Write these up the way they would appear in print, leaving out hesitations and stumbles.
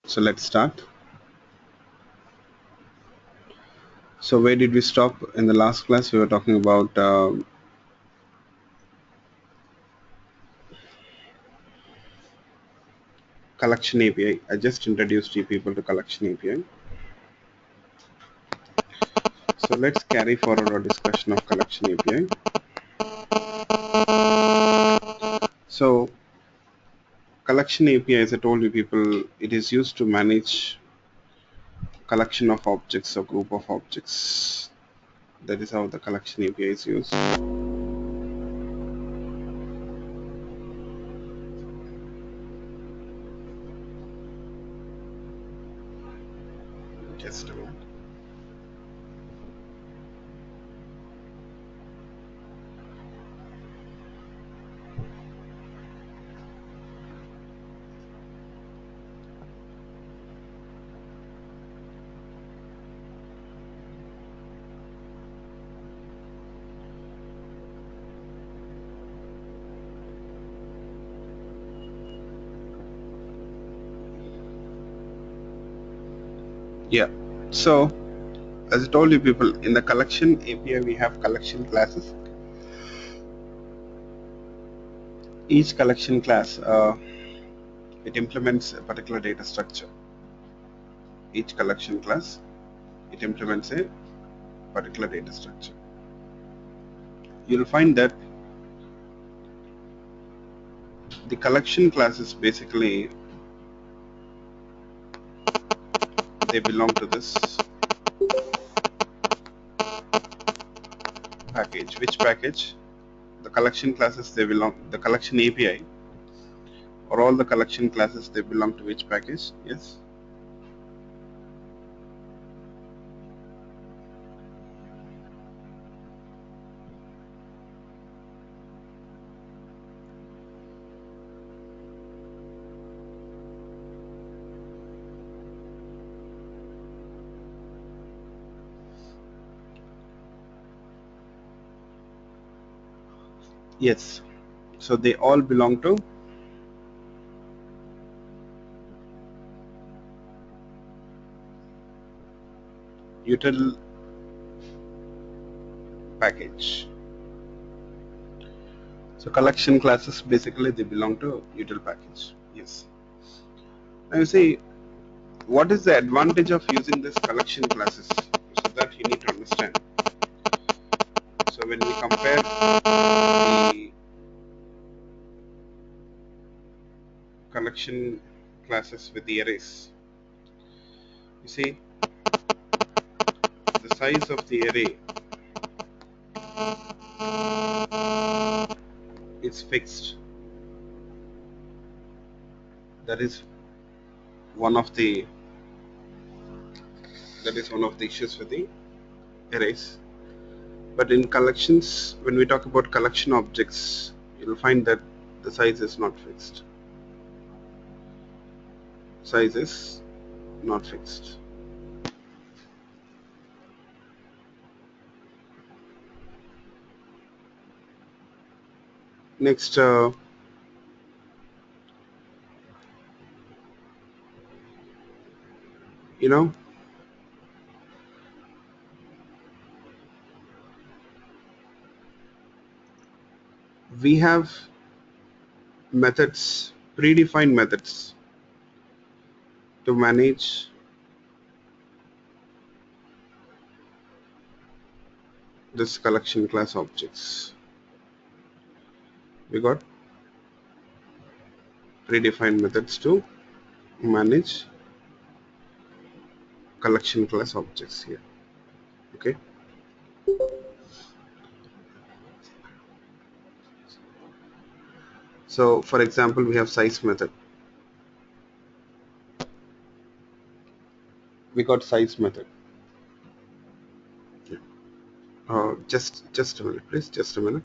So let's start. So where did we stop? In the last class we were talking about collection API. I just introduced you people to collection API. So let's carry forward our discussion of collection API. So collection API, as I told you people, it is used to manage collection of objects or group of objects. That is how the collection API is used. Just a minute. Yeah. So as I told you people, in the collection API we have collection classes. Each collection class it implements a particular data structure. Each collection class it implements a particular data structure. You'll find that the collection classes basically they belong to this package. Which package? The collection classes they belong, the collection API or all the collection classes they belong to which package? Yes. Yes. So they all belong to util package. So collection classes basically they belong to util package. Yes. Now you see, what is the advantage of using this collection classes? So that you need to understand. So when we compare the collection classes with the arrays, you see the size of the array is fixed. That is one of the issues with the arrays. But in collections, when we talk about collection objects, you'll find that the size is not fixed. Size is not fixed. Next, you know, we have methods, predefined methods to manage this collection class objects. We got predefined methods to manage collection class objects here. Okay. So for example, we have size method. We got size method. Yeah. Just a minute, please. Just a minute.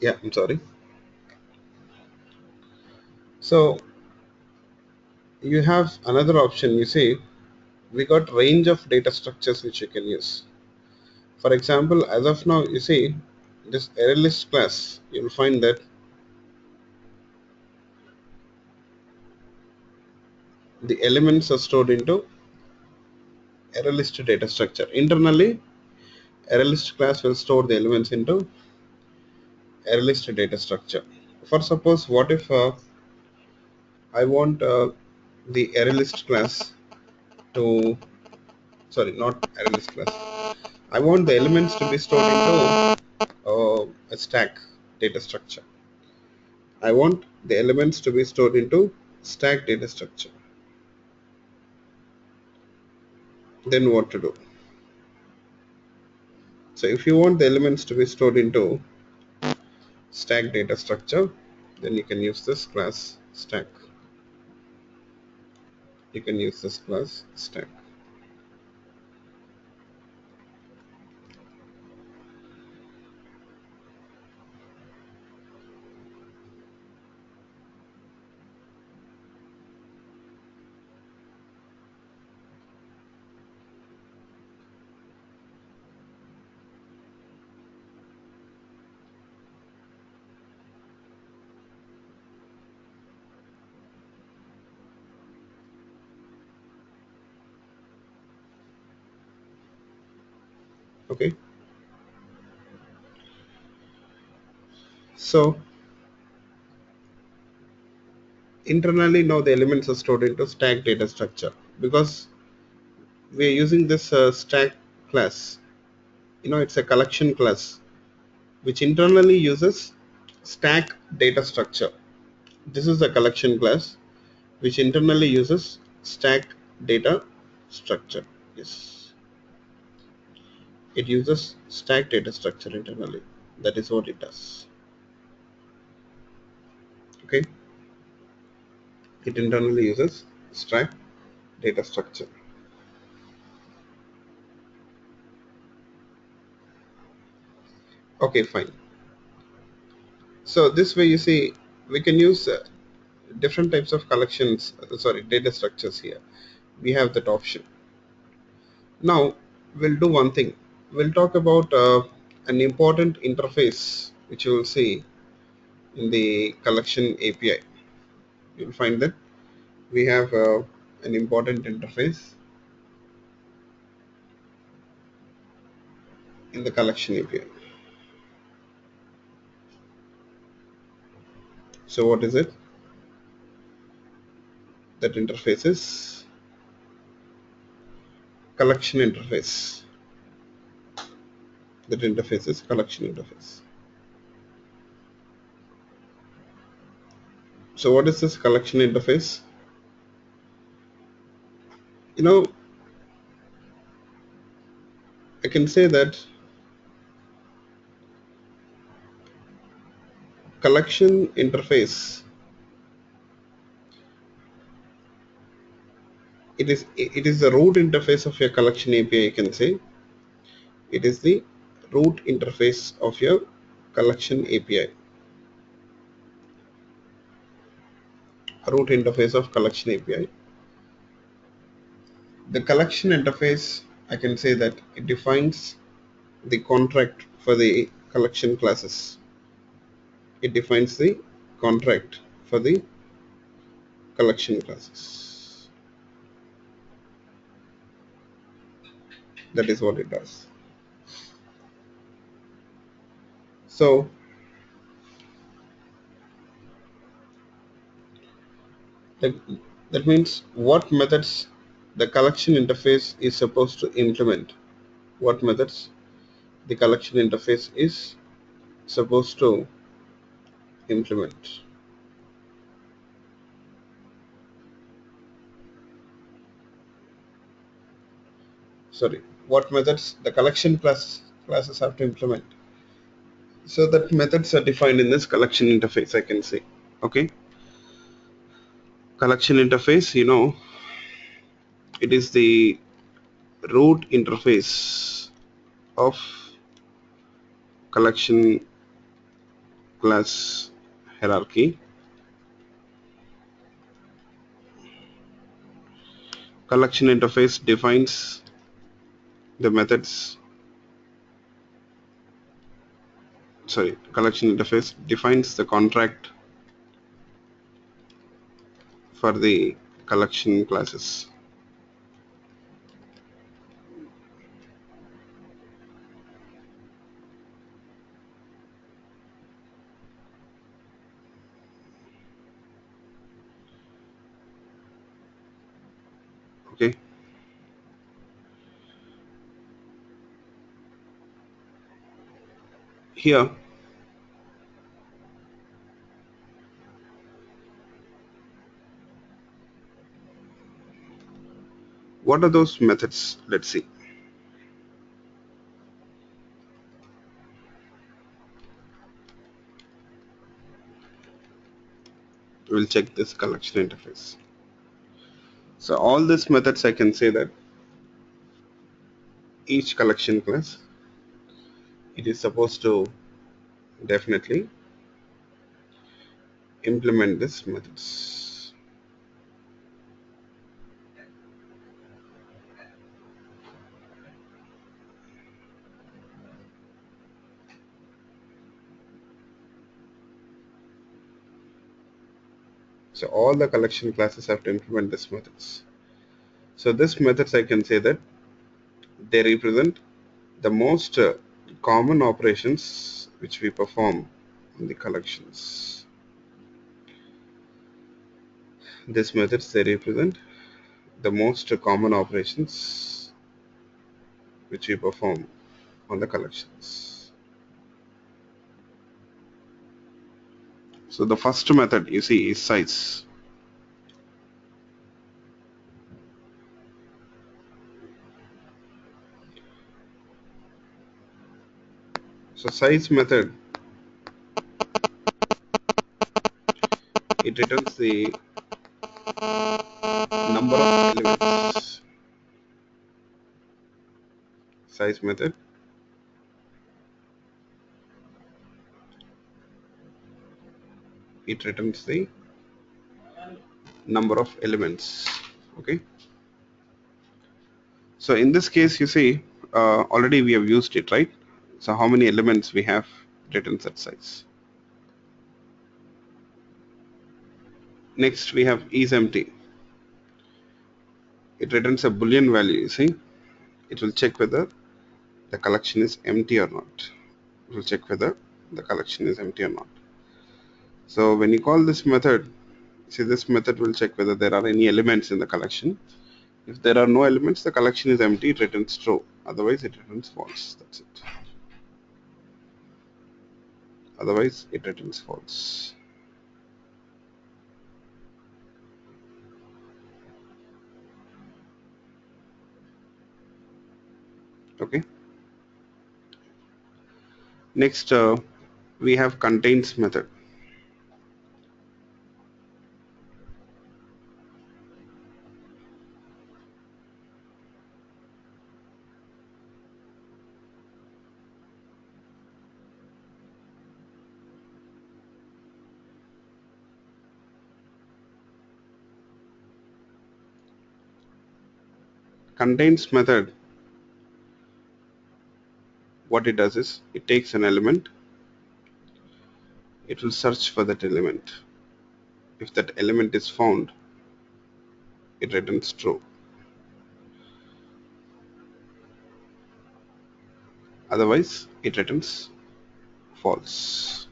Yeah, I'm sorry. So you have another option. You see, we got range of data structures which you can use. For example, as of now, you see this array list class, you'll find that the elements are stored into array list data structure. Internally, array list class will store the elements into array list data structure. For suppose, what if I want the array list class to, sorry, not array list class. I want the elements to be stored into a stack data structure. I want the elements to be stored into stack data structure. Then what to do? So if you want the elements to be stored into stack data structure, then you can use this class stack. You can use this class stack. Okay. So internally now the elements are stored into stack data structure because we are using this stack class. It's a collection class which internally uses stack data structure. This is a collection class which internally uses stack data structure. Yes, it uses stack data structure internally. That is what it does. Okay, it internally uses stack data structure. Okay, fine. So this way you see we can use different types of collections, sorry, data structures here. We have that option. Now we'll do one thing. We'll talk about an important interface which you will see in the collection API. You'll find that we have an important interface in the collection API. So what is it? That interface is collection interface. That interface is collection interface. So what is this collection interface? You know, I can say that collection interface, it is the root interface of your collection API. You can say it is the root interface of your collection API. Root interface of collection API. The collection interface, I can say that it defines the contract for the collection classes. It defines the contract for the collection classes. That is what it does. So that, that means what methods the collection interface is supposed to implement. What methods the collection interface is supposed to implement. Sorry, what methods the collection classes have to implement. So that methods are defined in this collection interface, I can say. Okay, collection interface, it is the root interface of collection class hierarchy. Collection interface defines the methods. Sorry, collection interface defines the contract for the collection classes. Okay. Here, what are those methods? Let's see. We'll check this collection interface. So all these methods, I can say that each collection class, it is supposed to definitely implement these methods. So all the collection classes have to implement these methods. So these methods, I can say that they represent the most common operations which we perform in the collections. These methods, they represent the most common operations which we perform on the collections. So the first method you see is size. So size method, it returns the number of elements. Size method, it returns the number of elements. Okay. So in this case, you see, already we have used it, right? So how many elements we have written that size. Next we have is empty. It returns a boolean value. You see, it will check whether the collection is empty or not. It will check whether the collection is empty or not. So when you call this method, see, this method will check whether there are any elements in the collection. If there are no elements, the collection is empty, it returns true. Otherwise, it returns false. That's it. Otherwise, it returns false. Okay. Next, we have contains method. Contains method, what it does is, it takes an element, it will search for that element. If that element is found, it returns true. Otherwise, it returns false.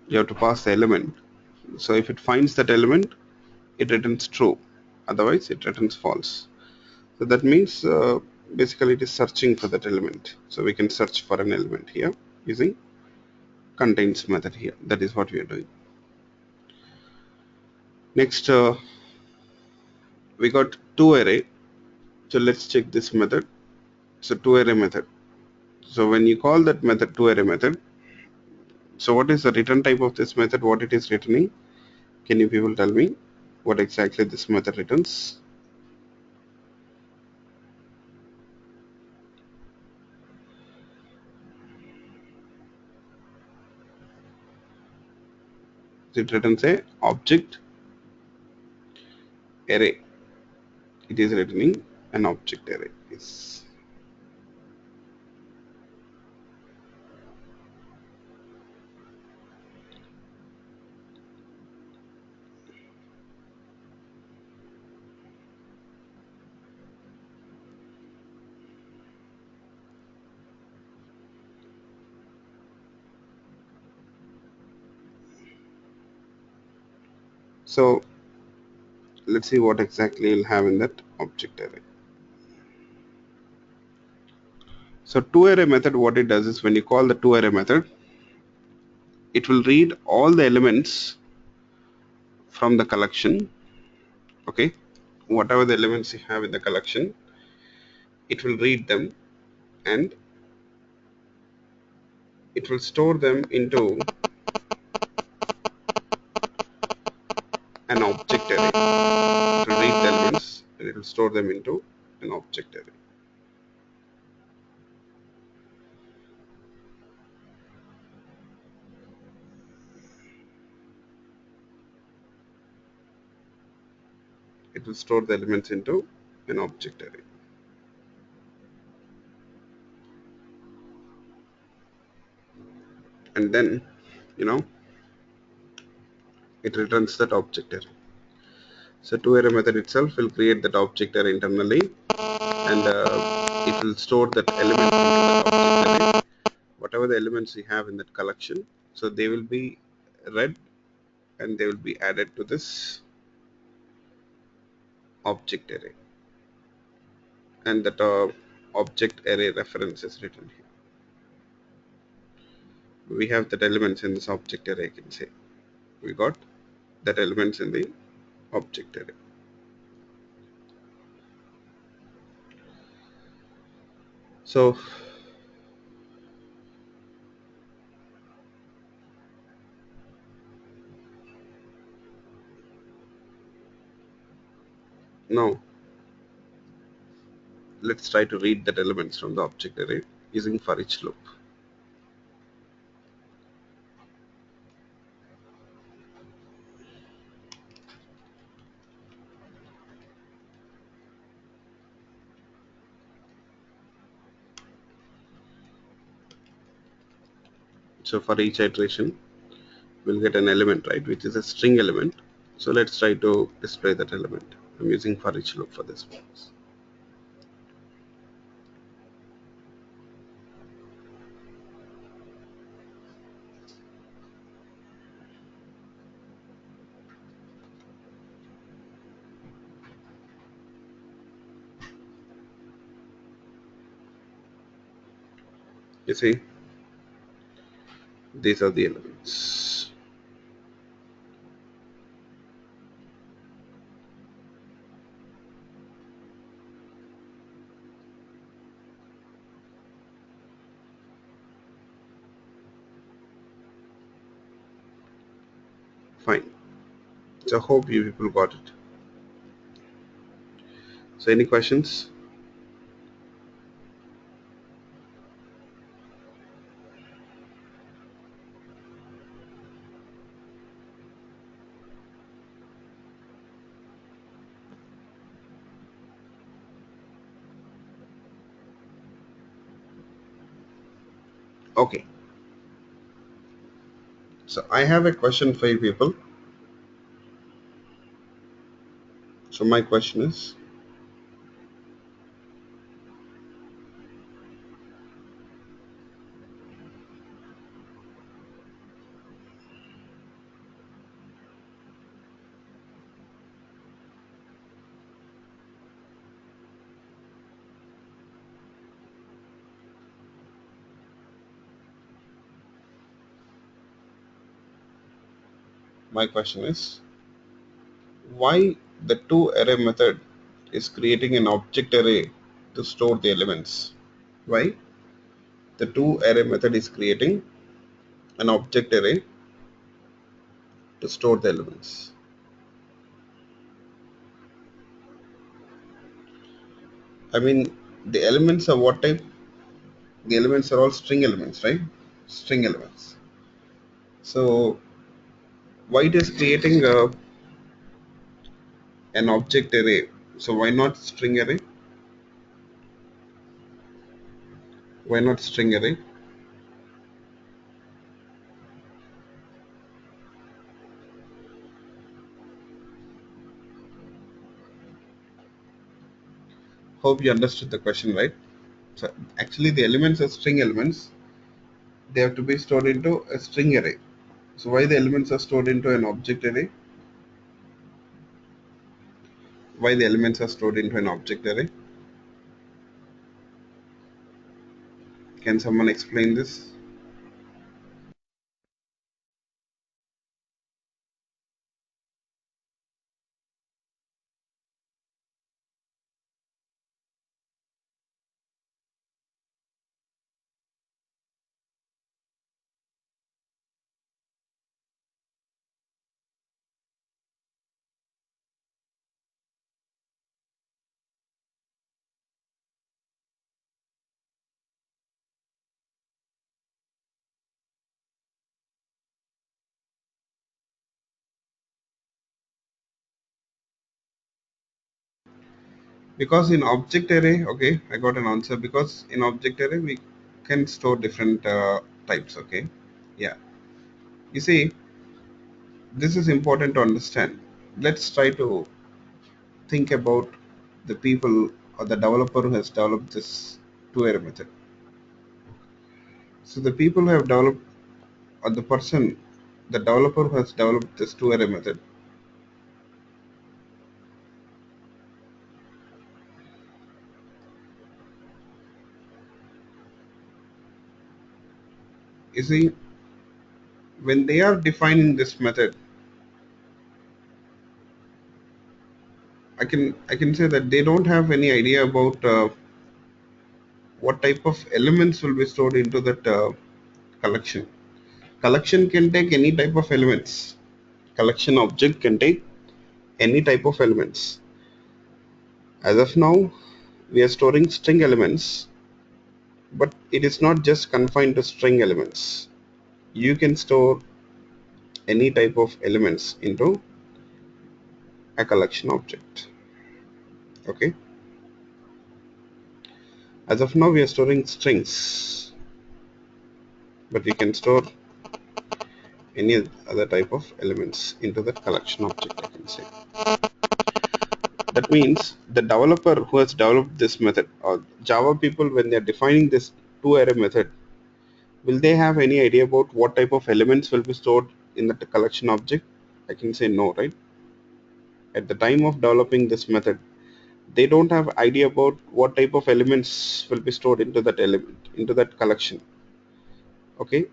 You have to pass the element. So if it finds that element, it returns true. Otherwise, it returns false. So that means basically it is searching for that element. So we can search for an element here using contains method here. That is what we are doing. Next, we got toArray. So let's check this method. So toArray method. So when you call that method toArray method, so what is the return type of this method? What it is returning? Can you people tell me what exactly this method returns? So it returns a object array. It is returning an object array. Yes. So let's see what exactly you'll have in that object array. So toArray method, what it does is when you call the toArray method, it will read all the elements from the collection. Okay, whatever the elements you have in the collection, it will read them and it will store them into an object array. It will read the elements and it will store them into an object array. It will store the elements into an object array. And then, you know, it returns that object array. So toArray method itself will create that object array internally, and it will store that element into that object array. Whatever the elements we have in that collection, so they will be read and they will be added to this object array, and that object array reference is written here. We have that elements in this object array. I can say we got that elements in the object array. So now let's try to read that elements from the object array using for each loop. So for each iteration we'll get an element, right, which is a string element. So let's try to display that element. I'm using for each loop for this one. You see, these are the elements. Fine. So hope you people got it. So any questions? Okay. So I have a question for you people. So my question is, why the toArray method is creating an object array to store the elements? Why the toArray method is creating an object array to store the elements? I mean, the elements are what type? The elements are all string elements, right? String elements. So why it is creating an object array. So why not string array? Why not string array? Hope you understood the question, right? So actually the elements are string elements. They have to be stored into a string array. So why the elements are stored into an object array? Why the elements are stored into an object array? Can someone explain this? Because in object array, okay, I got an answer. Because in object array we can store different types, okay. Yeah, you see, this is important to understand. Let's try to think about the people or the developer who has developed this two-array method. So the people who have developed, or the person, the developer who has developed this two-array method, you see, when they are defining this method, I can say that they don't have any idea about what type of elements will be stored into that collection. Collection can take any type of elements. Collection object can take any type of elements. As of now, we are storing string elements, but it is not just confined to string elements. You can store any type of elements into a collection object. Okay. As of now, we are storing strings, but we can store any other type of elements into the collection object, I can say. That means the developer who has developed this method, or Java people, when they're defining this two-array method, will they have any idea about what type of elements will be stored in the collection object? I can say no, right? At the time of developing this method, they don't have idea about what type of elements will be stored into that element, into that collection. Okay,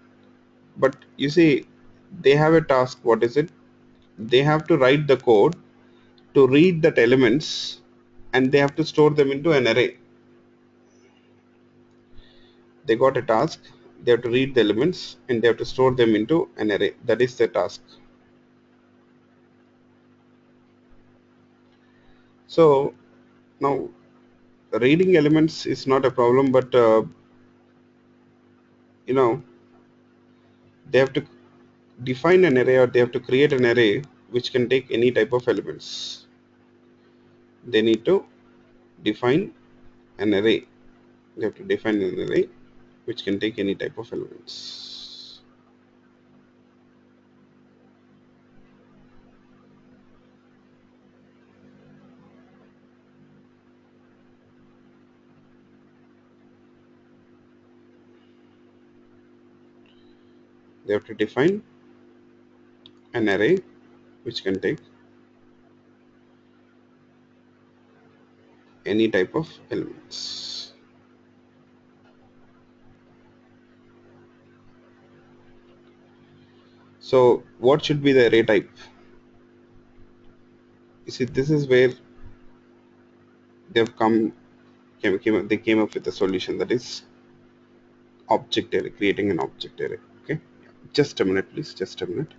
but you see, they have a task. What is it? They have to write the code to read that elements, and they have to store them into an array. They got a task, they have to read the elements and they have to store them into an array. That is the task. So now reading elements is not a problem, but you know, they have to define an array, or they have to create an array which can take any type of elements. They need to define an array. They have to define an array which can take any type of elements. They have to define an array which can take any type of elements. So what should be the array type? You see, this is where they've they came up with a solution, that is object array, creating an object array. Okay, just a minute, please, just a minute.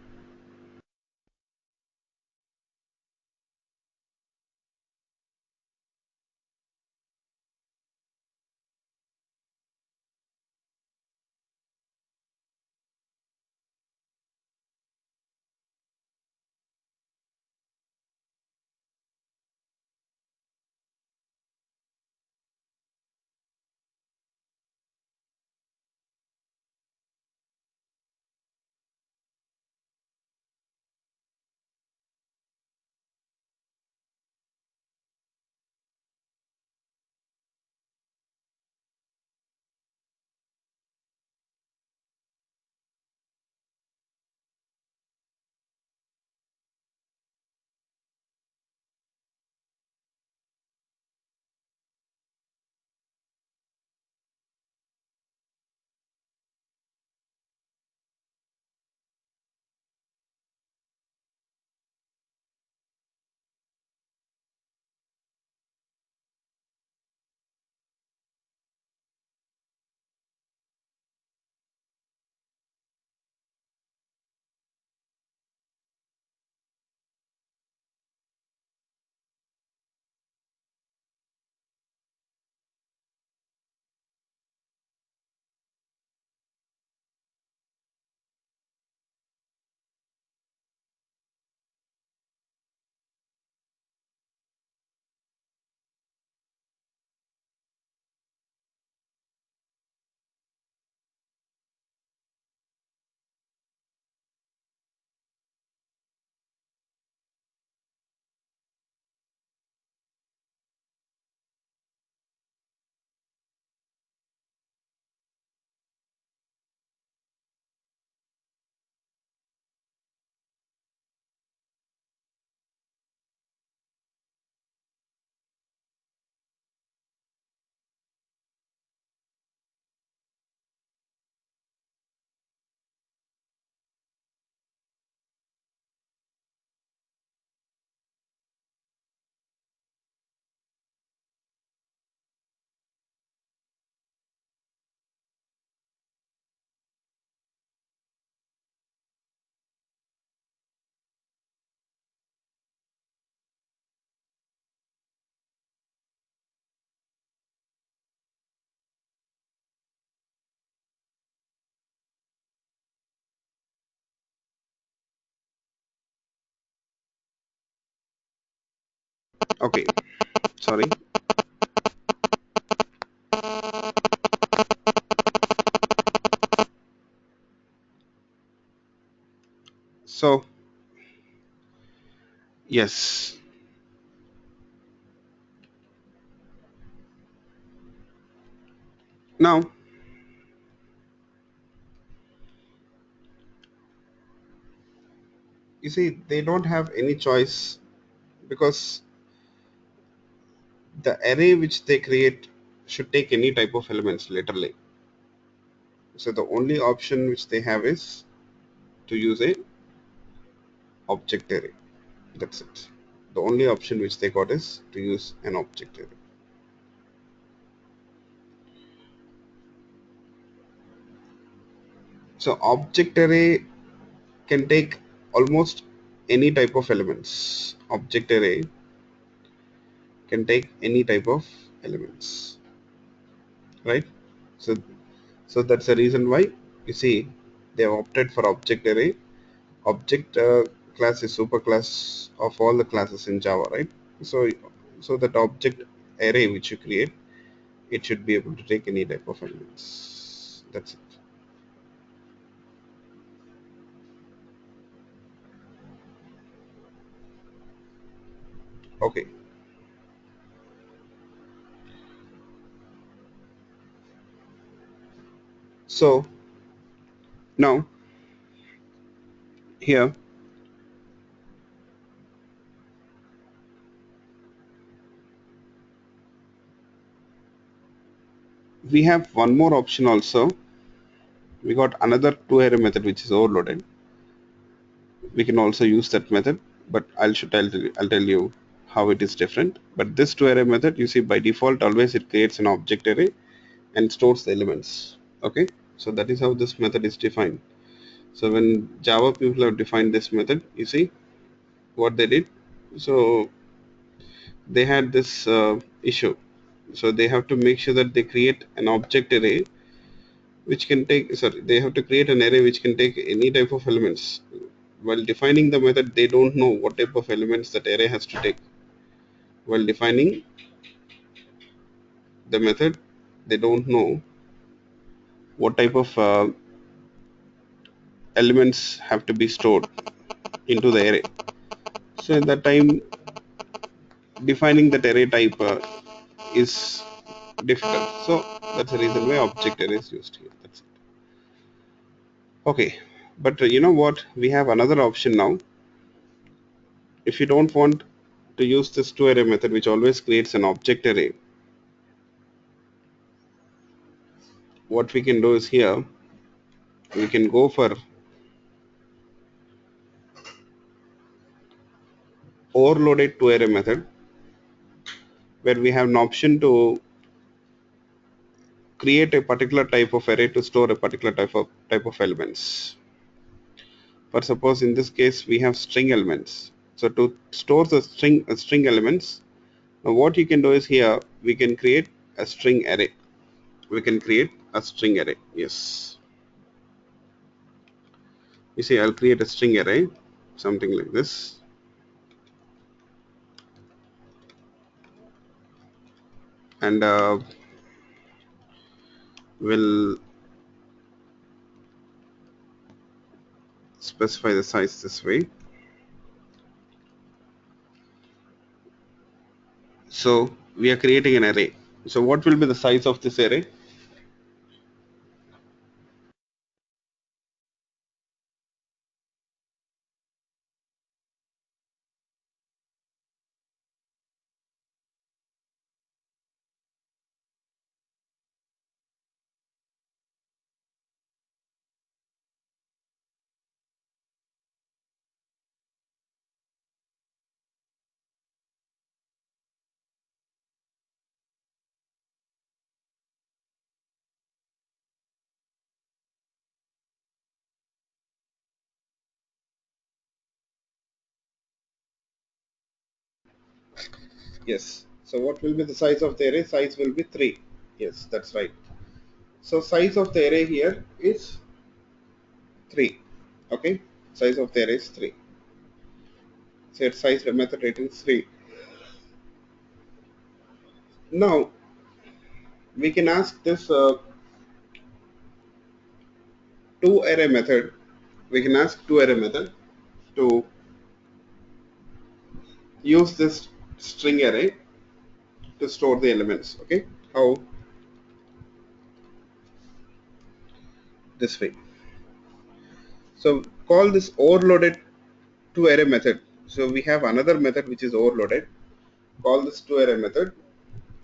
Okay, sorry. So yes, now you see they don't have any choice, because the array which they create should take any type of elements literally. So the only option which they have is to use a object array. That's it. The only option which they got is to use an object array. So object array can take almost any type of elements. Object array can take any type of elements, right? So that's the reason why you see they have opted for object array. Object class is superclass of all the classes in Java, right? So that object array which you create, it should be able to take any type of elements. That's it. Okay. So now here we have one more option also. We got another two array method which is overloaded. We can also use that method, but I'll tell you how it is different. But this two array method, you see by default always it creates an object array and stores the elements. Okay, so that is how this method is defined. So when Java people have defined this method, you see what they did. So they had this issue. So they have to make sure that they create an object array which can take, sorry, they have to create an array which can take any type of elements. While defining the method, they don't know what type of elements that array has to take. While defining the method, they don't know what type of elements have to be stored into the array. So at that time, defining that array type is difficult. So that's the reason why object array is used here. That's it. Okay, but you know what? We have another option now. If you don't want to use this two array method, which always creates an object array, what we can do is here we can go for overloaded two array method, where we have an option to create a particular type of array to store a particular type of elements. For suppose in this case we have string elements. So to store the string elements, now what you can do is here we can create a string array. We can create a string array. Yes. You see, I'll create a string array, something like this, and we'll specify the size this way. So we are creating an array. So what will be the size of this array? Yes. So what will be the size of the array? Size will be 3. Yes, that's right. So size of the array here is 3. Okay. Size of the array is 3. So its size method rating is 3. Now we can ask this to array method. We can ask to array method to use this string array to store the elements. Okay, how? This way. So call this overloaded to array method. So we have another method which is overloaded. Call this to array method,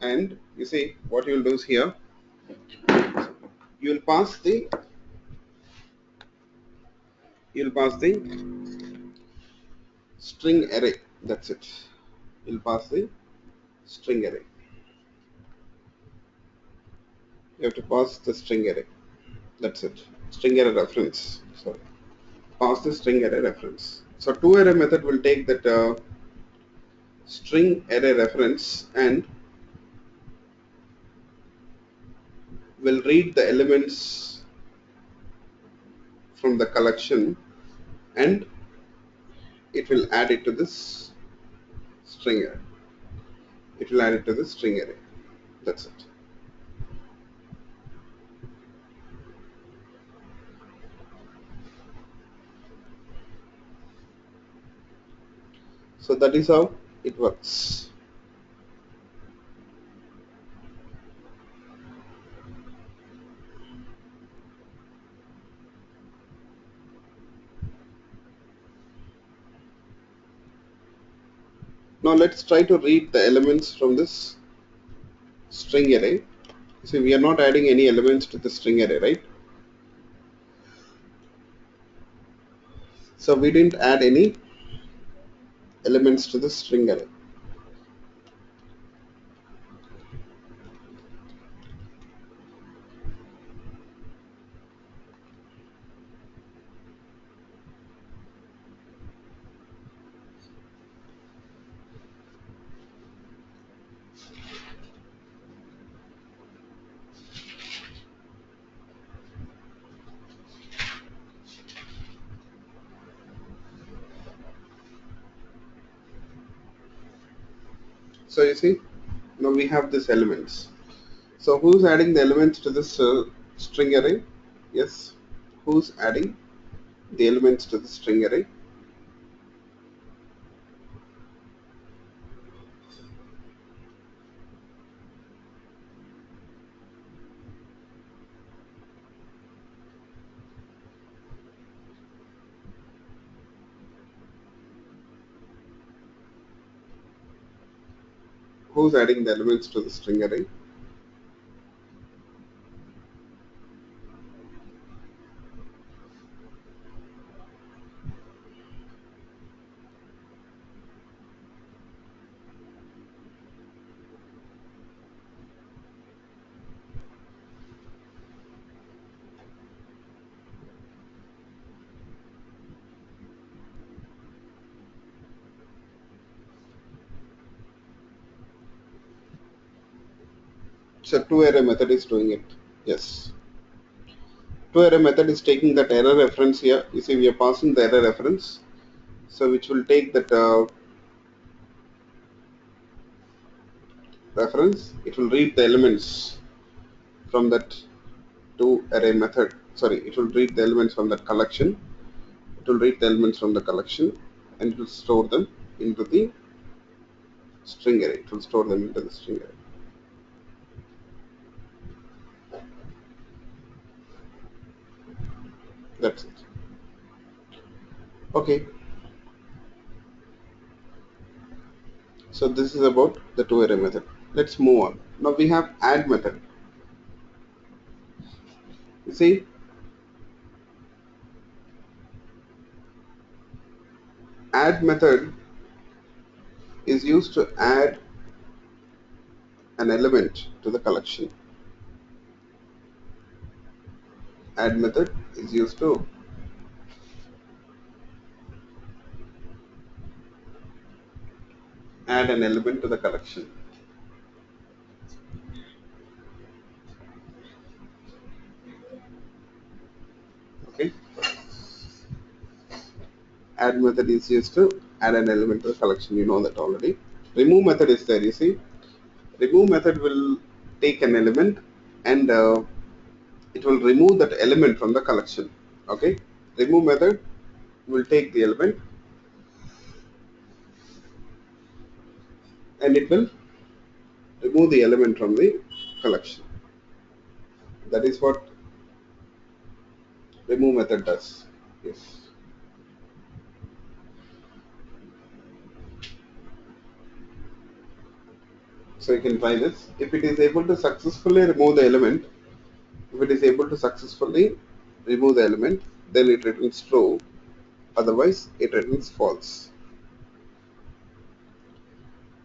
and you see what you will do is here you will pass the string array. That's it. You'll pass the string array. You have to pass the string array. That's it. String array reference. Sorry. Pass the string array reference. So to array method will take that string array reference and will read the elements from the collection, and it will add it to this string array. It will add it to the string array. That's it. So that is how it works. Now let's try to read the elements from this string array. See, we are not adding any elements to the string array, right? So we didn't add any elements to the string array. So you see, now we have these elements. So who's adding the elements to this string array? Yes. Who's adding the elements to the string array? Who's adding the elements to the string array? So toArray method is doing it. Yes. toArray method is taking that error reference here. You see, we are passing the error reference. So which will take that reference. It will read the elements from that toArray method. Sorry, it will read the elements from that collection. It will read the elements from the collection, and it will store them into the string array. It will store them into the string array. That's it. Okay. So this is about the toArray method. Let's move on. Now we have add method. You see, add method is used to add an element to the collection. Add method is used to add an element to the collection. Okay. Add method is used to add an element to the collection. You know that already. Remove method is there. You see, remove method will take an element and it will remove that element from the collection. Okay, remove method will take the element and it will remove the element from the collection. That is what remove method does. Yes. So you can try this. If it is able to successfully remove the element, if it is able to successfully remove the element, then it returns true. Otherwise, it returns false.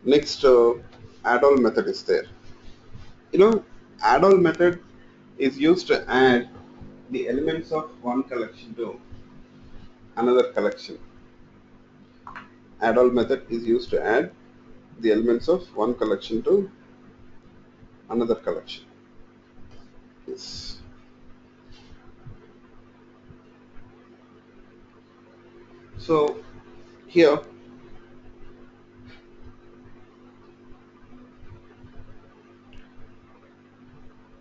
Next, add all method is there. You know, add all method is used to add the elements of one collection to another collection. Add all method is used to add the elements of one collection to another collection. Yes. So here,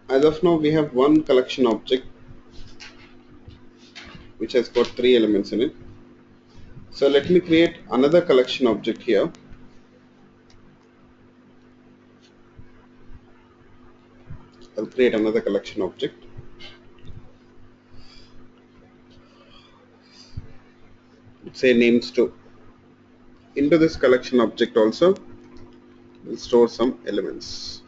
as of now, we have one collection object which has got three elements in it. So let me create another collection object here. I'll create another collection object. Say names to. Into this collection object also, we'll store some elements.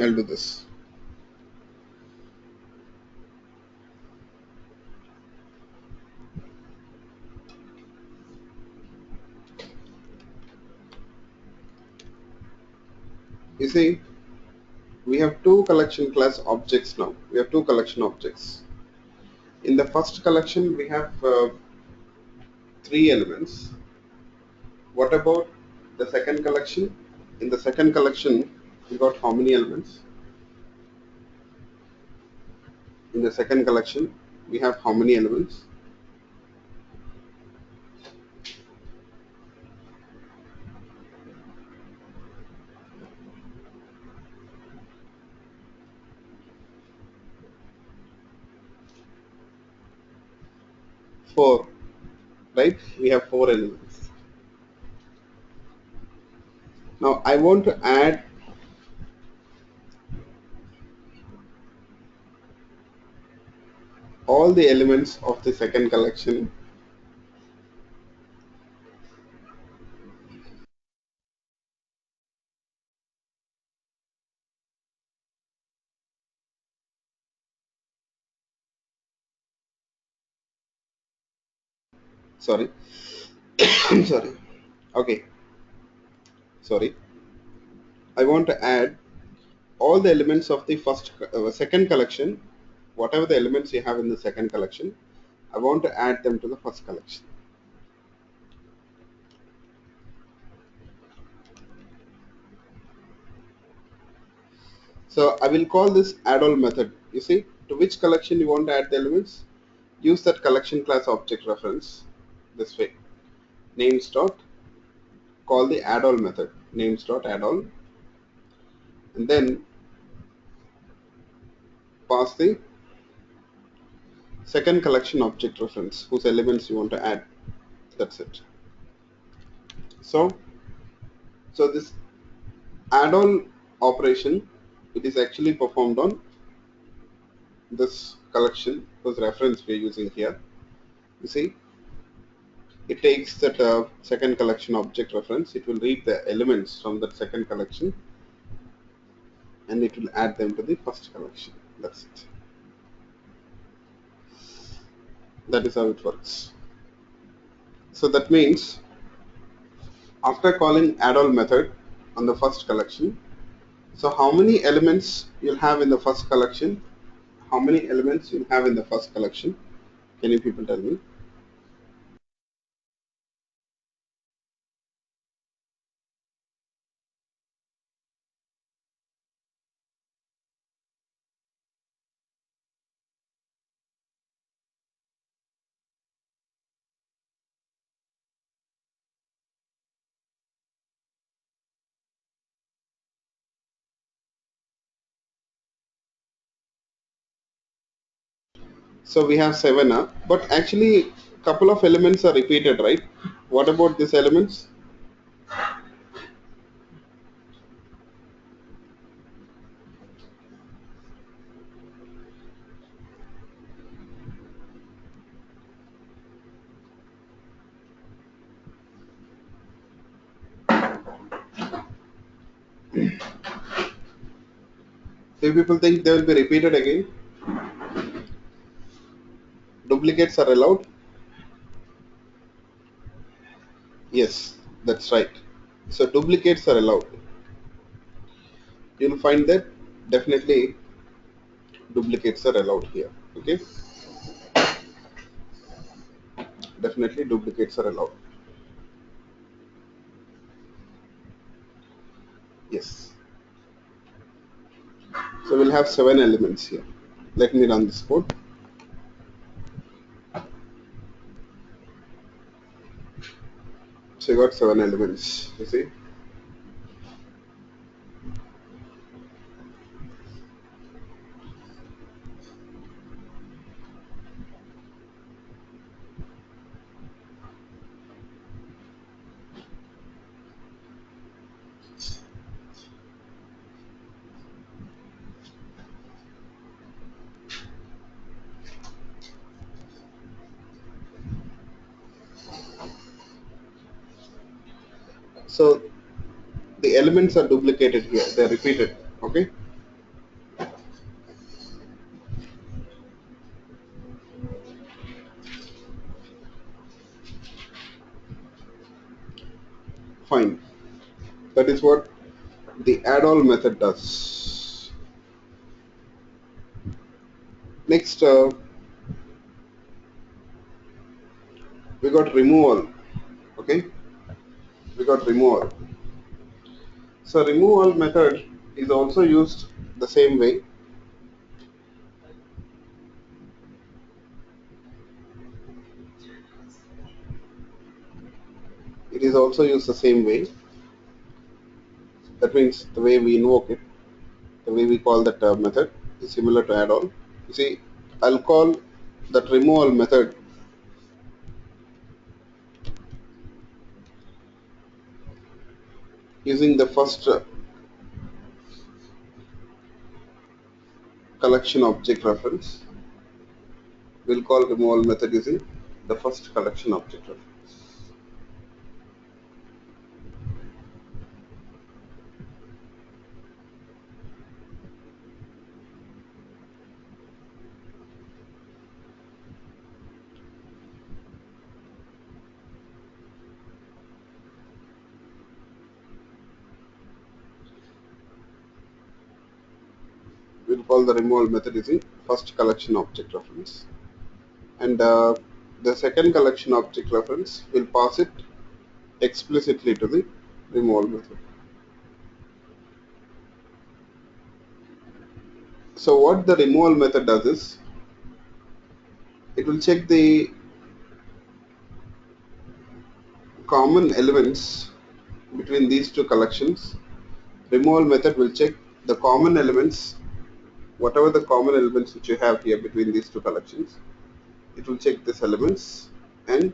I'll do this. You see, we have two collection class objects now. We have two collection objects. In the first collection, we have three elements. What about the second collection? In the second collection, we got how many elements? In the second collection, we have how many elements? Four, right? We have four elements. Now I want to add all the elements of the second collection. Sorry, sorry. Okay, sorry. I want to add all the elements of the second collection, whatever the elements you have in the second collection, I want to add them to the first collection. So I will call this add all method. You see, to which collection you want to add the elements, use that collection class object reference this way. Names dot call the add all method. Names dot add all, and then pass the second collection object reference whose elements you want to add. That's it. So this add all operation, it is actually performed on this collection whose reference we are using here. You see, it takes that second collection object reference, it will read the elements from that second collection and it will add them to the first collection. That's it. That is how it works. So that means after calling add all method on the first collection, So how many elements you'll have in the first collection? How many elements you'll have in the first collection? Can you people tell me? So we have seven, but actually couple of elements are repeated, right? What about these elements? Do people think they will be repeated again? Duplicates are allowed? Yes, that's right. So duplicates are allowed. You'll find that definitely duplicates are allowed here. Okay, definitely duplicates are allowed. Yes. So we'll have seven elements here. Let me run this code. So you got seven elements. You see. So the elements are duplicated here. They're repeated. Okay. Fine. That is what the add all method does. Next, we got removal. Okay, we got removal. So removal method is also used the same way. It is also used the same way. That means the way we invoke it, the way we call that method is similar to add all. You see, I'll call that removal method using the first collection object reference. We'll call removal method using the first collection object reference. We'll call the removal method using first collection object reference. And the second collection object reference will pass it explicitly to the removal method. So what the removal method does is it will check the common elements between these two collections. Removal method will check the common elements, whatever the common elements which you have here between these two collections. It will check these elements and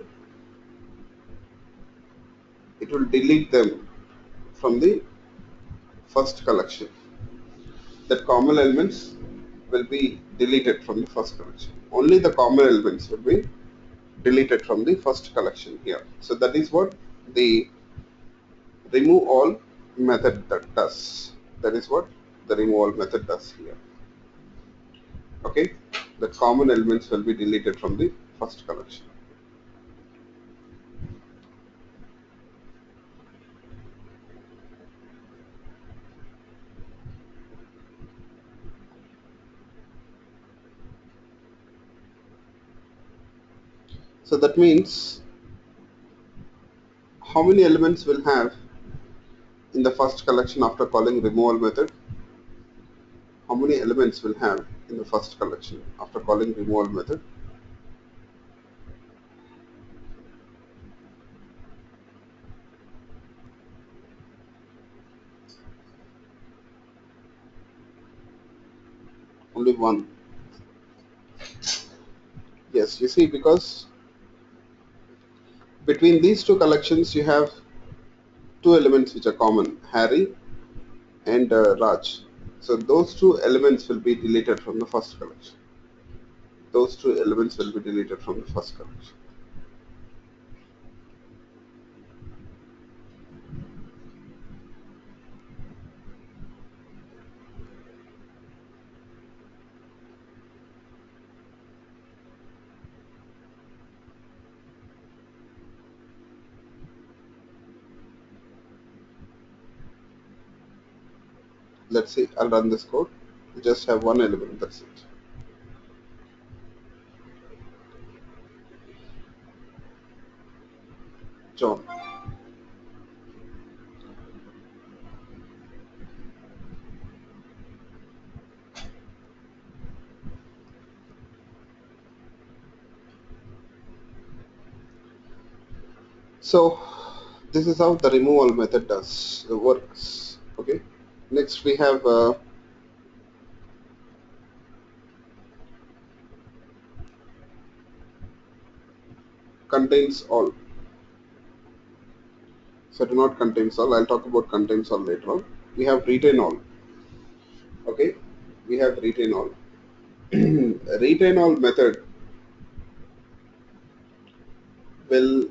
it will delete them from the first collection. That common elements will be deleted from the first collection. Only the common elements will be deleted from the first collection here. So that is what the remove all method that does. That is what the remove all method does here. Okay, the common elements will be deleted from the first collection. So that means how many elements will have in the first collection after calling removal method? How many elements will have in the first collection after calling removal method? Only one. Yes, you see, because between these two collections you have two elements which are common, Harry and Raj. So those two elements will be deleted from the first collection. Those two elements will be deleted from the first collection. Let's see, I'll run this code. You just have one element, that's it. John. So this is how the removal method does works. Okay. Next we have contains all. So do not contains all. I'll talk about contains all later on. We have retain all. Okay. We have retain all. Retain all method will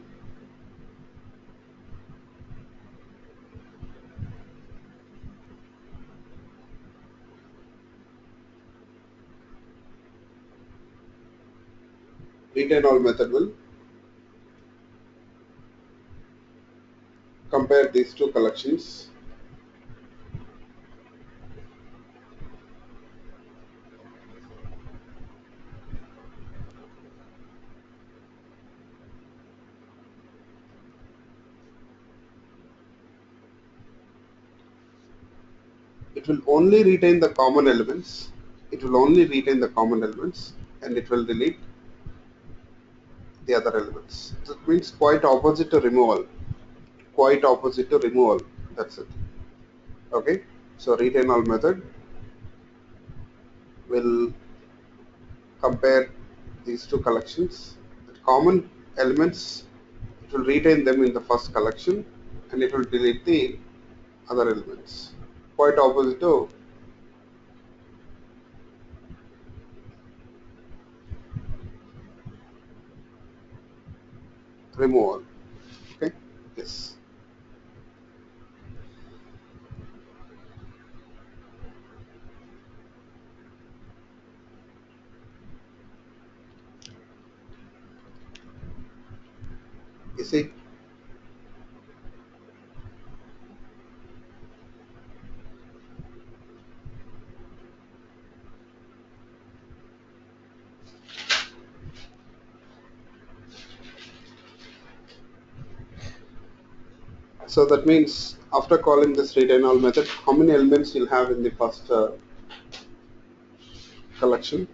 retain all method will compare these two collections. It will only retain the common elements. It will only retain the common elements and it will delete the other elements. That means quite opposite to removal. Quite opposite to removal. That's it. Okay. So retain all method will compare these two collections. The common elements, it will retain them in the first collection and it will delete the other elements. Quite opposite to removal. Okay. Yes. You see. So that means after calling this retain all method, how many elements you'll have in the first collection?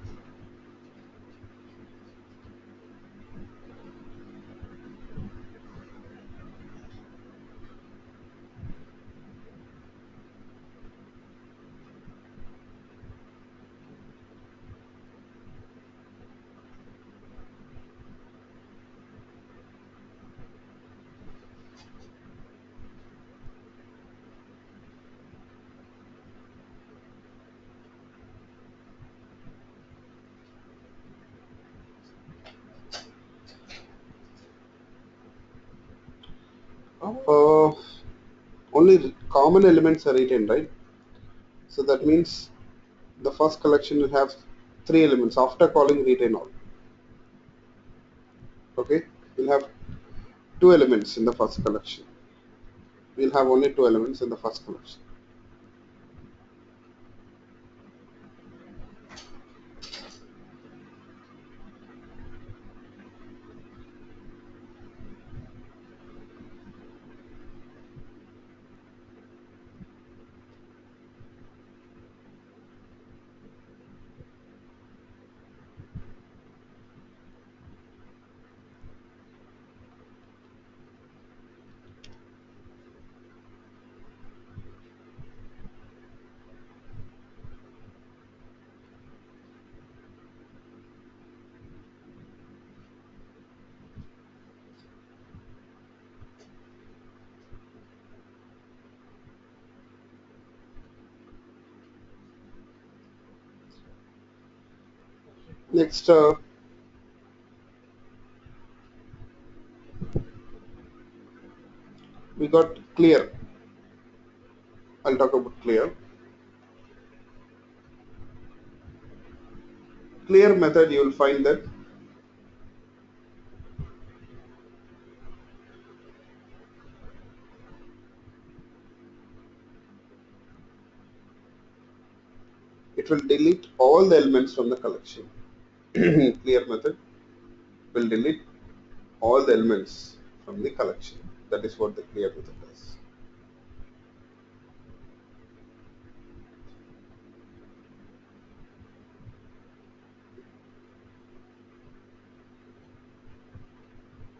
Uh, Only common elements are retained, right? So that means the first collection will have three elements after calling retain all. Okay, we'll have two elements in the first collection. We'll have only two elements in the first collection. Next, we got clear. I'll talk about clear. Clear method, you will find that it will delete all the elements from the collection. Clear method will delete all the elements from the collection. That is what the clear method does.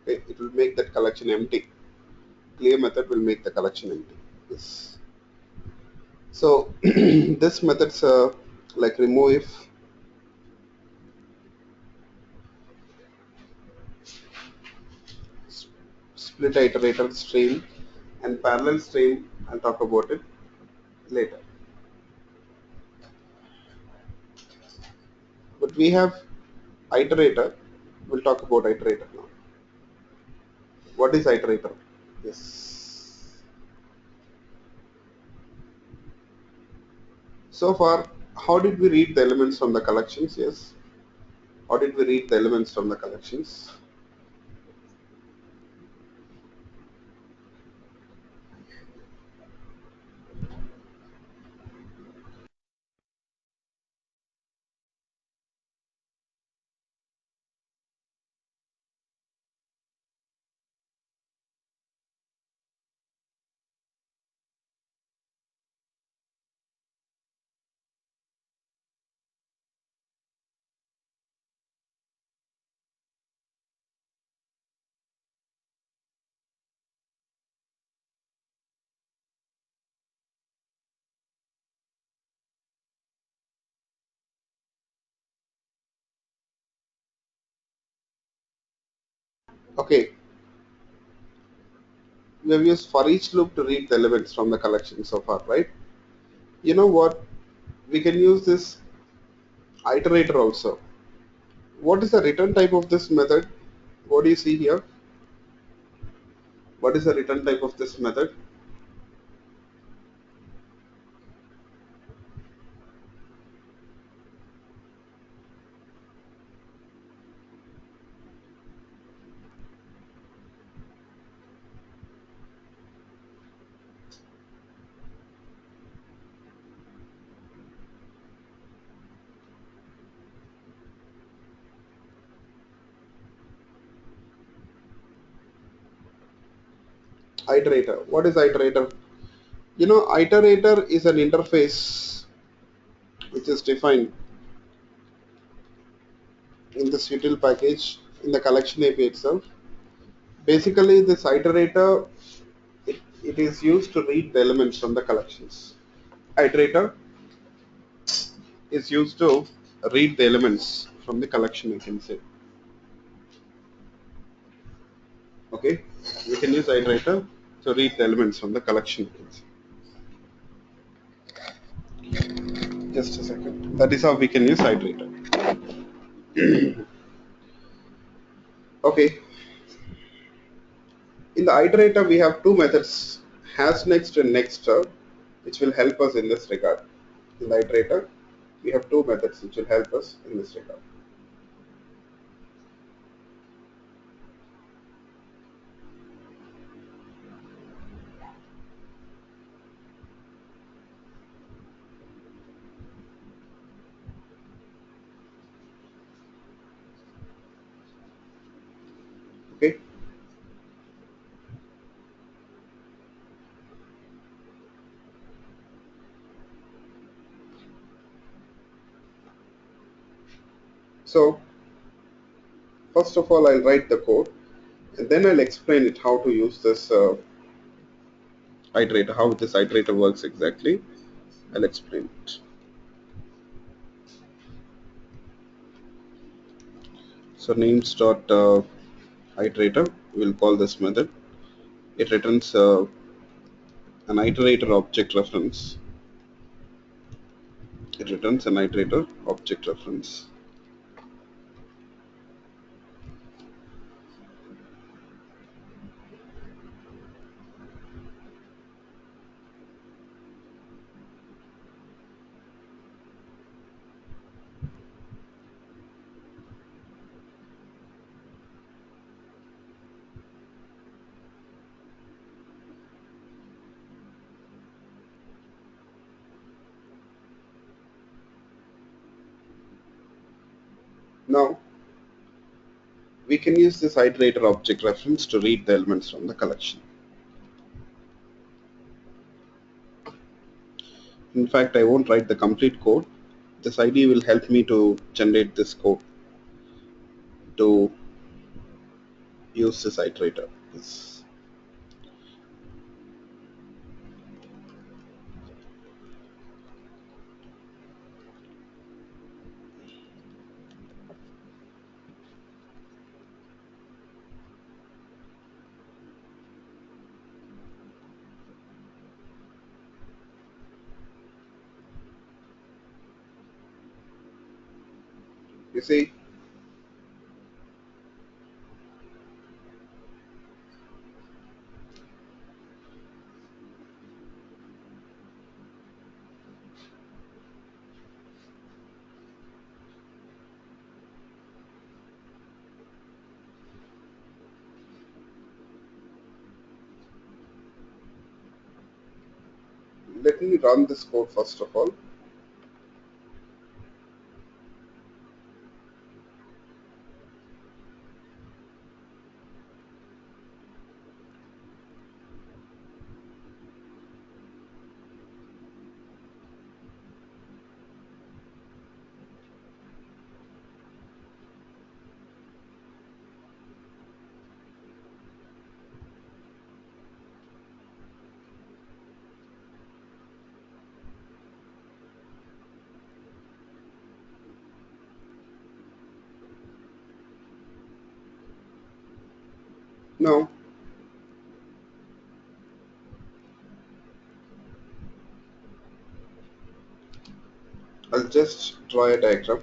Okay, it will make that collection empty. Clear method will make the collection empty. Yes. So this methods like remove if, split iterator stream, and parallel stream. I'll talk about it later. But we have iterator. We'll talk about iterator now. What is iterator? Yes. So far, how did we read the elements from the collections? Yes. How did we read the elements from the collections? Okay, we have used for each loop to read the elements from the collection so far, right? You know what? We can use this iterator also. What is the return type of this method? What do you see here? What is the return type of this method? Iterator. What is iterator? You know, iterator is an interface which is defined in this util package in the collection API itself. Basically, this iterator, it is used to read the elements from the collections. Iterator is used to read the elements from the collection, you can say. Okay, we can use iterator to read the elements from the collection, you can say. Just a second. That is how we can use iterator. Okay, in the iterator, we have two methods, has next and next, which will help us in this regard. In the iterator, we have two methods which will help us in this regard. Okay, so first of all, I'll write the code and then I'll explain it how to use this iterator, how this iterator works exactly. I'll explain it. So names dot iterator, we'll call this method. It returns an iterator object reference. It returns an iterator object reference. Now we can use this iterator object reference to read the elements from the collection. In fact, I won't write the complete code. This ID will help me to generate this code to use this iterator. Yes. You see, let me run this code first of all. Now, I'll just draw a diagram,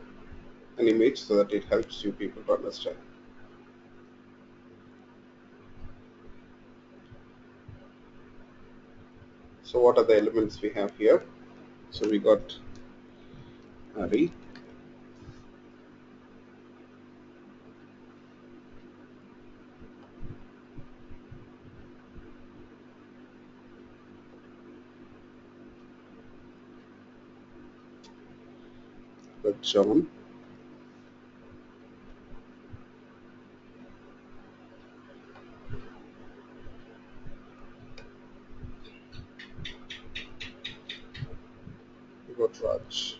an image, so that it helps you people to understand. So what are the elements we have here? So we got array, got John, we got Raj.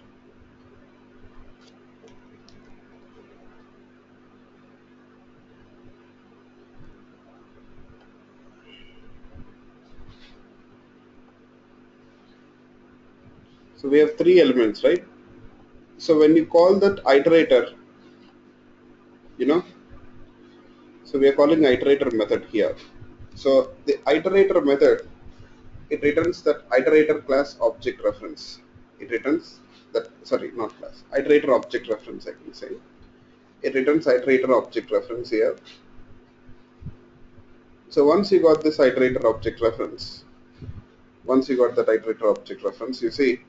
So we have three elements, right? So when you call that iterator, you know, so we are calling iterator method here. So the iterator method, it returns that iterator class object reference. It returns that, sorry, not class, iterator object reference, I can say. It returns iterator object reference here. So once you got this iterator object reference, once you got that iterator object reference, you see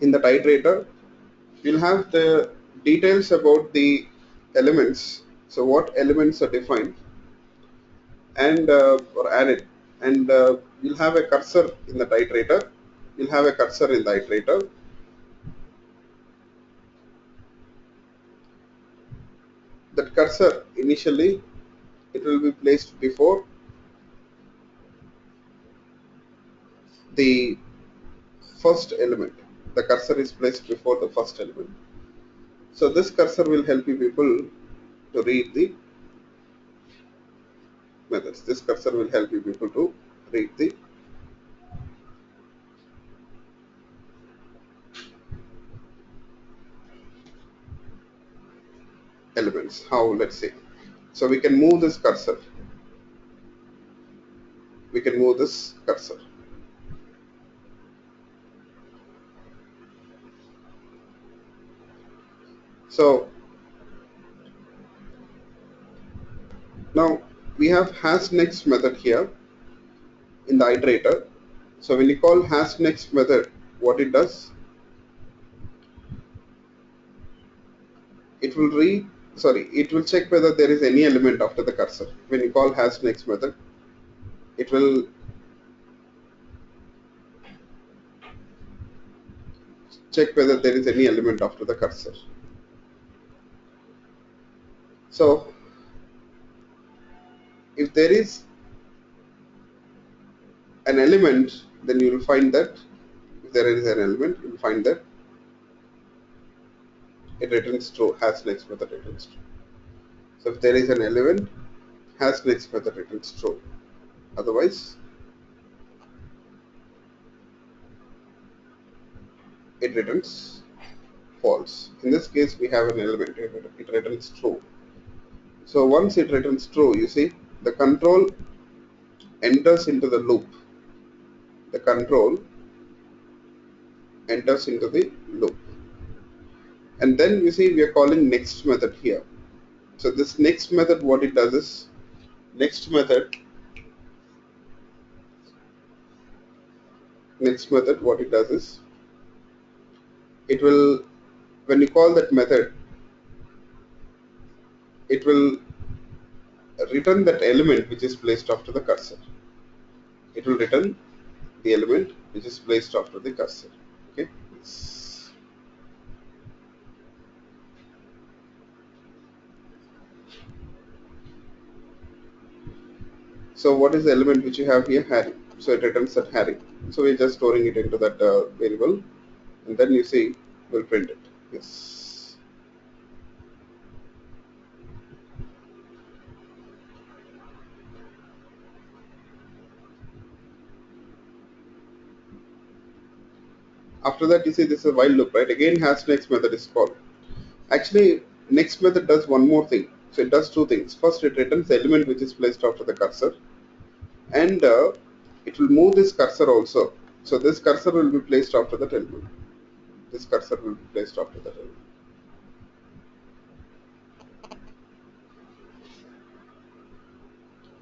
in that iterator, you'll have the details about the elements. So what elements are defined and or added, and you'll have a cursor in the iterator. You'll have a cursor in the iterator. That cursor initially it will be placed before the first element. The cursor is placed before the first element. So this cursor will help you people to read the methods. This cursor will help you people to read the elements. How? Let's see. So we can move this cursor. We can move this cursor. So now we have has next method here in the iterator. So when you call has next method, what it does, it will read, sorry, it will check whether there is any element after the cursor. When you call has next method, it will check whether there is any element after the cursor. So if there is an element, then you will find that if there is an element, you will find that it returns true, has next method returns true. So if there is an element, has next method returns true. Otherwise, it returns false. In this case, we have an element, it returns true. So once it returns true, you see, the control enters into the loop. The control enters into the loop. And then you see we are calling next method here. So this next method, what it does is, next method, what it does is, it will, when you call that method, it will return that element which is placed after the cursor. It will return the element which is placed after the cursor. Okay. So what is the element which you have here? Harry. So it returns that Harry. So we're just storing it into that variable, and then you see we'll print it. Yes. After that, you see this is a while loop, right? Again, has next method is called. Actually, next method does one more thing. So it does two things. First, it returns the element which is placed after the cursor, and it will move this cursor also. So this cursor will be placed after that element. This cursor will be placed after that element.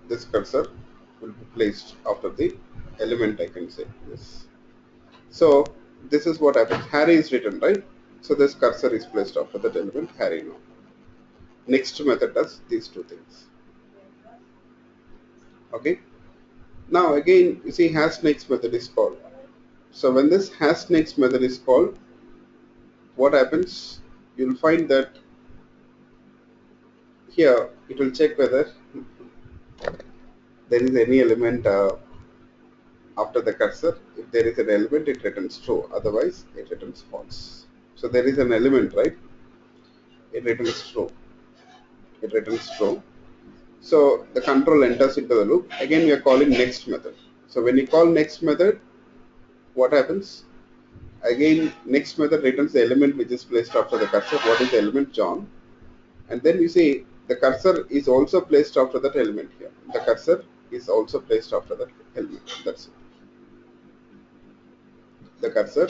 This cursor will be placed after the element, I can say. Yes. So this is what happens. Harry is written, right? So this cursor is placed after that element, Harry now. Next method does these two things. Okay. Now again, you see has next method is called. So when this has next method is called, what happens? You'll find that here it will check whether there is any element after the cursor. If there is an element, it returns true. Otherwise, it returns false. So there is an element, right? It returns true. It returns true. So the control enters into the loop. Again, we are calling next method. So when you call next method, what happens? Again, next method returns the element which is placed after the cursor. What is the element? John. And then you see the cursor is also placed after that element here. The cursor is also placed after that element. That's it. The cursor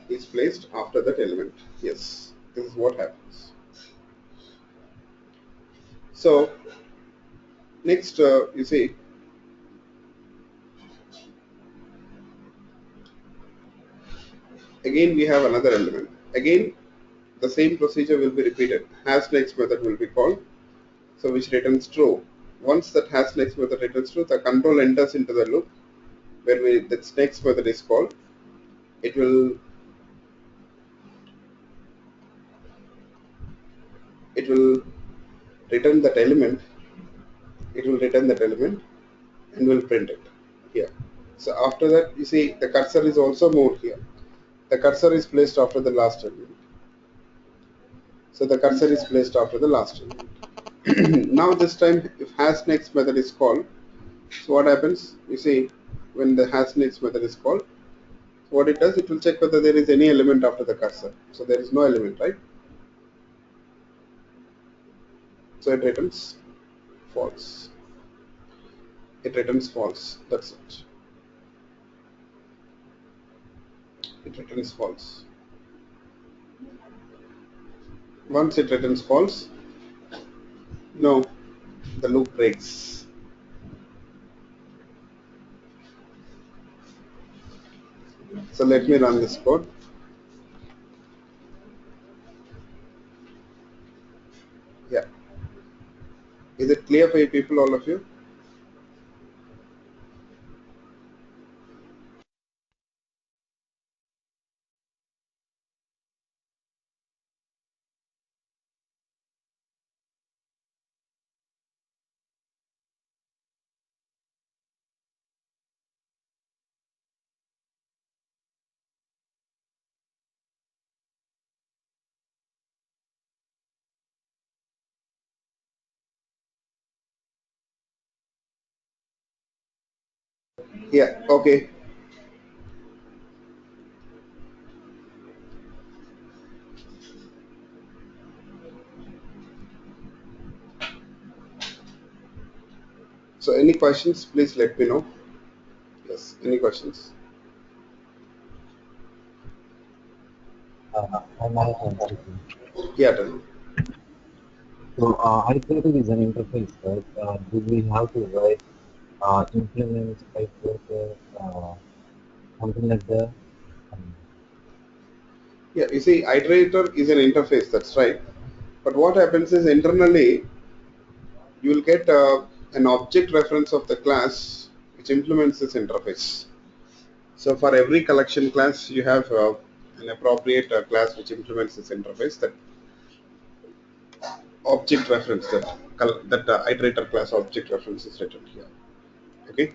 is placed after that element. Yes, this is what happens. So next, you see, again we have another element. Again, the same procedure will be repeated. Has next method will be called, so which returns true. Once that has next method returns true, the control enters into the loop where that next method is called. It will it will return that element. It will return that element and will print it here. So after that, you see the cursor is also moved here. The cursor is placed after the last element. So the cursor is placed after the last element. Now this time, if has next method is called, so what happens? You see, when the has next method is called, so what it does, it will check whether there is any element after the cursor. So there is no element, right? So it returns false. It returns false. That's it. It returns false. Once it returns false, no, the loop breaks. So let me run this code. Yeah. Is it clear for you people, all of you? Yeah, okay. So any questions, please let me know. Yes, any questions? I might have something. Yeah, tell me. So, iterative is an interface, right? Do we have to write implements, bytecode, something like that? Um, Yeah, you see, iterator is an interface, that's right. But what happens is internally, you will get an object reference of the class which implements this interface. So for every collection class, you have an appropriate class which implements this interface. That object reference, that iterator class object reference is written here. Okay.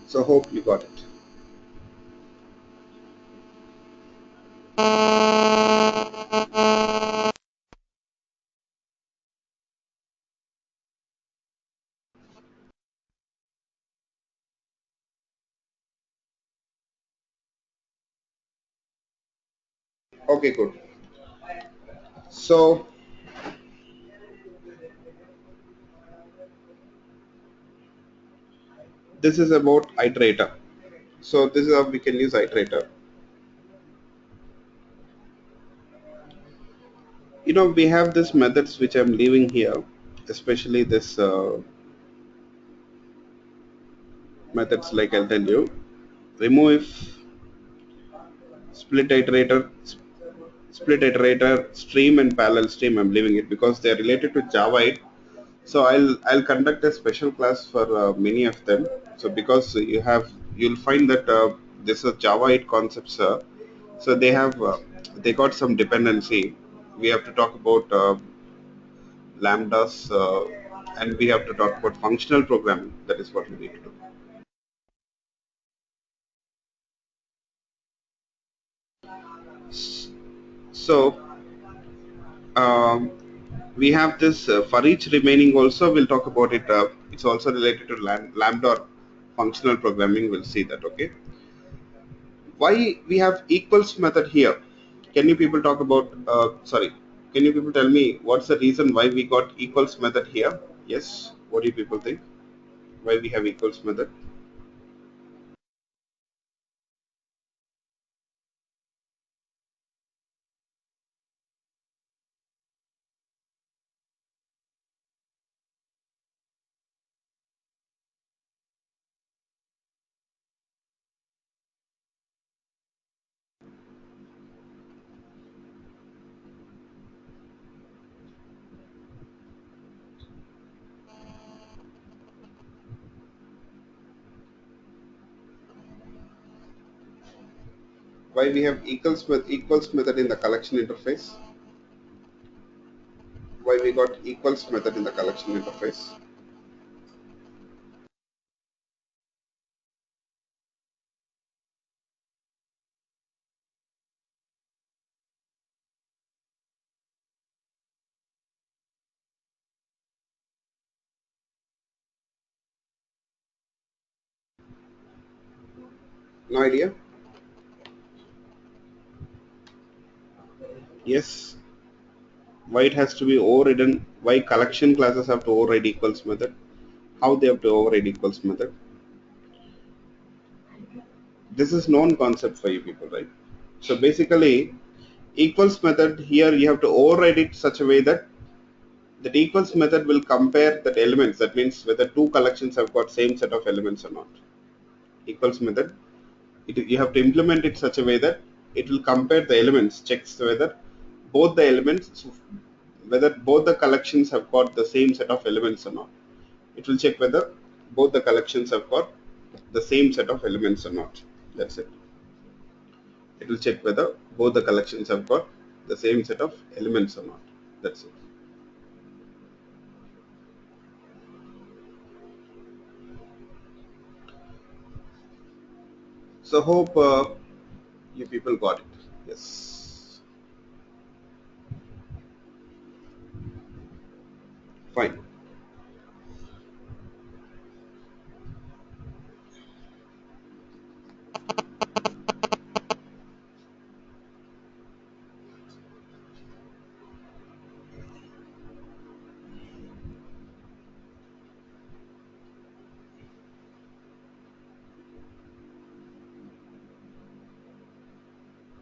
So hope you got it. Okay, good. So this is about iterator. So this is how we can use iterator. We have these methods which I'm leaving here, especially this methods like I'll tell you. Remove if, split iterator, split iterator, stream and parallel stream. I'm leaving it because they are related to Java 8. So I'll conduct a special class for many of them. So because you'll find that this is Java 8 concepts. So they got some dependency. We have to talk about lambdas, and we have to talk about functional programming. That is what we need to do. So um, we have this for each remaining also. We'll talk about it. It's also related to lambda or functional programming. We'll see that. Okay. Why we have equals method here? Can you people talk about? Sorry. Can you people tell me what's the reason why we got equals method here? Yes. What do you people think? Why we have equals method? Why we have equals method in the collection interface? Why we got equals method in the collection interface? No idea. Yes. Why it has to be overridden? Why collection classes have to override equals method? How they have to override equals method? This is known concept for you people, right? So basically, equals method here you have to override it such a way that equals method will compare that elements. That means whether two collections have got same set of elements or not. Equals method, you have to implement it such a way that it will compare the elements, checks whether both the elements, whether both the collections have got the same set of elements or not. It will check whether both the collections have got the same set of elements or not. That's it. It will check whether both the collections have got the same set of elements or not. That's it. So hope you people got it. Yes. Fine.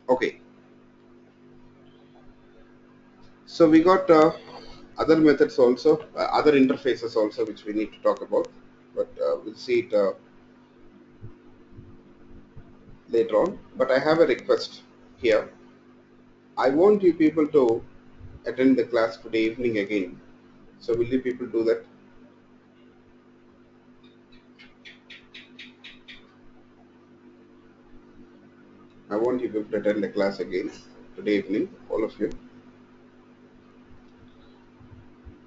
Okay. So we got other methods also, other interfaces also, which we need to talk about, but we'll see it later on. But I have a request here. I want you people to attend the class today evening again. So will you people do that? I want you people to attend the class again today evening, all of you.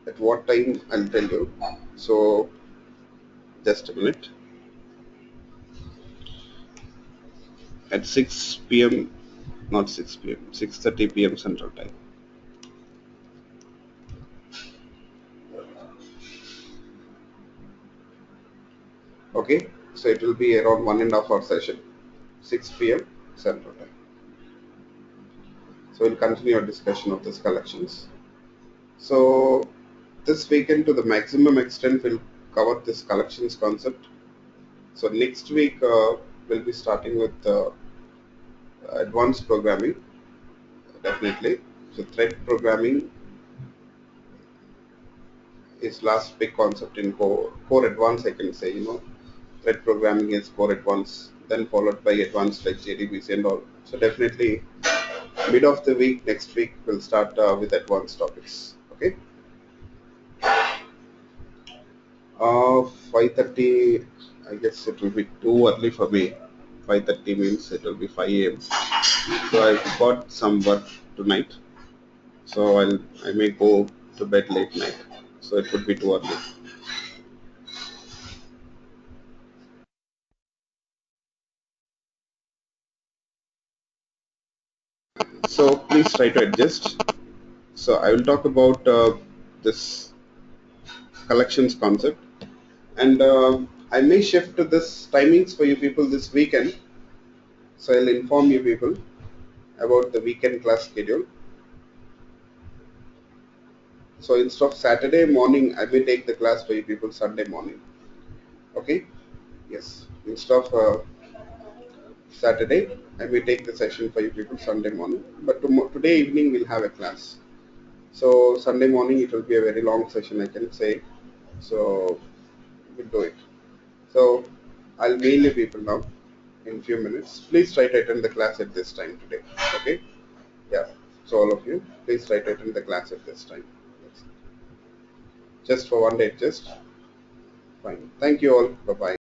At what time, I'll tell you. So just a minute. At 6 p.m., not 6 p.m., 6:30 p.m. Central Time. Okay, so it will be around 1.5 hour session, 6 p.m. Central Time. So we'll continue our discussion of these collections. So this weekend, to the maximum extent, we'll cover this collections concept. So next week, we'll be starting with advanced programming, definitely. So thread programming is last big concept in core advanced, I can say. Thread programming is core advanced, then followed by advanced like JDBC and all. So definitely mid of the week, next week, we'll start with advanced topics. Okay. 5:30. I guess it will be too early for me. 5:30 means it will be 5 a.m. So I've got some work tonight. So I may go to bed late night. So it would be too early. So please try to adjust. So I will talk about this collections concept, and I may shift to this timings for you people this weekend. So I'll inform you people about the weekend class schedule. So instead of Saturday morning, I may take the class for you people Sunday morning. Okay? Yes. Instead of Saturday, I may take the session for you people Sunday morning. But today evening we'll have a class. So Sunday morning it will be a very long session, I can say. So we'll do it. So I'll mail you people now in few minutes. Please try to attend the class at this time today. Okay? Yeah. So all of you, please try to attend the class at this time. Yes. Just for one day, just fine. Thank you all. Bye bye.